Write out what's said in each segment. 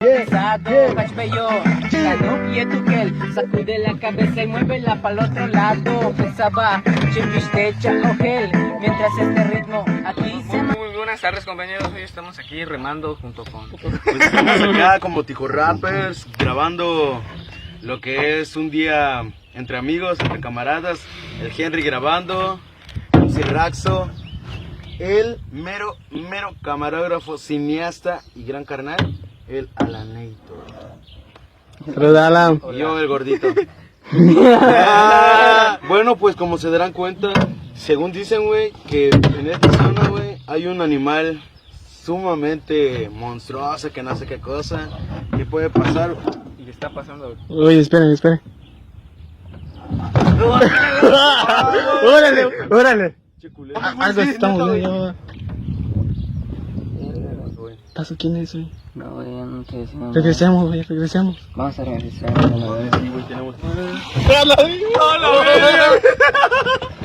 hipnotizado, cachbello, no pietuquel, sacude la cabeza y muévela para el otro lado. Pensaba, chipistecha, ojel, mientras este ritmo aquí se... Muy buenas tardes, compañeros. Hoy estamos aquí remando junto con... Pues estamos acá como Tijo Rappers, grabando lo que es un día entre amigos, entre camaradas. El Henry grabando, Raxo, el mero camarógrafo, cineasta y gran carnal, el Alanator. Saluda, Alan. Y yo, el gordito. Bueno, pues como se darán cuenta, según dicen, güey, que en esta zona, güey, hay un animal sumamente monstruoso, que no sé qué cosa, que puede pasar. Y que está pasando... Uy, esperen. ¡Órale! Che, culero. Algo estamos güey. viendo. ¿Paso quién es, güey? No, ya no te decimos. Regresamos. Vamos a regresar. Sí, güey, tenemos...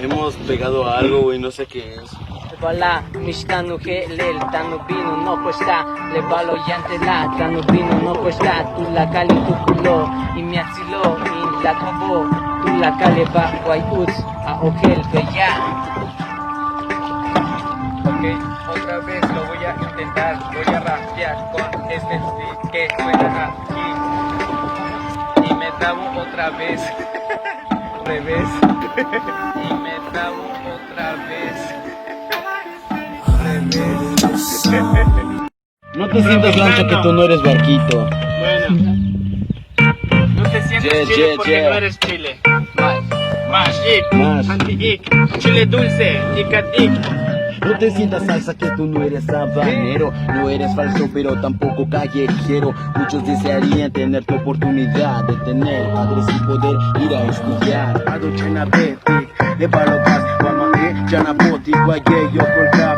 Hemos pegado a algo, güey, no sé qué es. Vala, mishtanu helel, tanu binu no puesta, le balo yantela, tanu binu no puesta, tu la cali tu culo, y me asiló, y la acabó, tu la cali va, guayuts, a ojel, bella. Ok, otra vez lo voy a intentar. Voy a rapear con este stick que suena aquí. Y me trabo otra vez. Revés. Y me trabo otra vez. No te sientas lancha que tú no eres barquito. Bueno. No te sientes chile porque no eres chile. Más ik, anti-ik, chile dulce, icat-ik. No te sientas salsa que tú no eres habanero. No eres falso pero tampoco callejero. Muchos desearían tener tu oportunidad de tener padres y poder ir a estudiar. Aduchena betik, de balogas, guama chana poti, guaye yo colcap.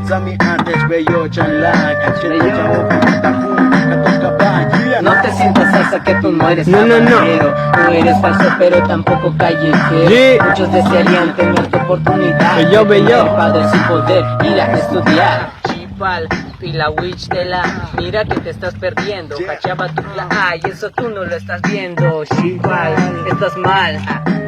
Sami antes bello chanlak, chene chamo tapu, katos caballira. No te sientas salsa que tú no eres habanero. No eres falso pero tampoco callejero. Sí. Muchos desearían tener tu oportunidad Bello, de tener bello. padres y poder ir a estudiar. Chipal, pila witch de la, mira que te estás perdiendo. Cachaba tu ay, eso tú no lo estás viendo. Chipal, estás mal.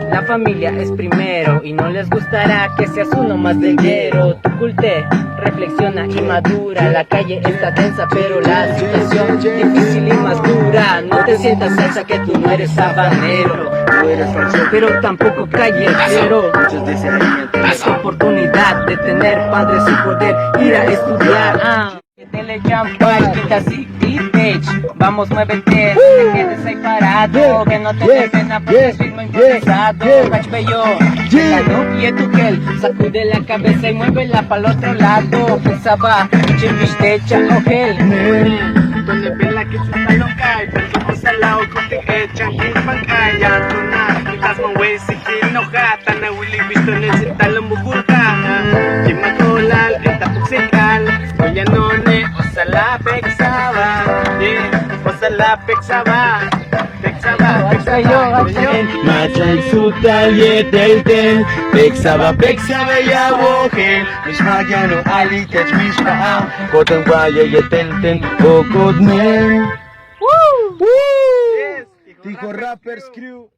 La familia es primero y no les gustará que seas uno más del guero. Tu culte, reflexiona y madura. La calle está tensa pero la situación difícil y más dura. No te sientas salsa que tú no eres habanero. No eres falso pero tampoco callejero. Muchos desearían tener la oportunidad de tener padres y poder ir a estudiar. Dele champán, quita bitch. Vamos, muévete, no te quedes ahí parado. Que no te dé pena porque es ritmo improvisado. Cachbello, la no pietuquel, sacude la cabeza y muévela para el otro lado. Pensaba, chipistecha, ojel. Donde vela que se está loca y porque pasa la oco te echan y pancaya. Tuna, y las mangues y que enoja. Tan a Willy visto en el centalo mugurka. Chimacolal, esta puxecal. Oye no ne, osala pexaba. Osala pexaba. Pexaba. Machan su taller del ten, pexaba ya wogen, mismagano ali tech misma, kotan guaya y ten, o godmen. Tijo Rappers Crew.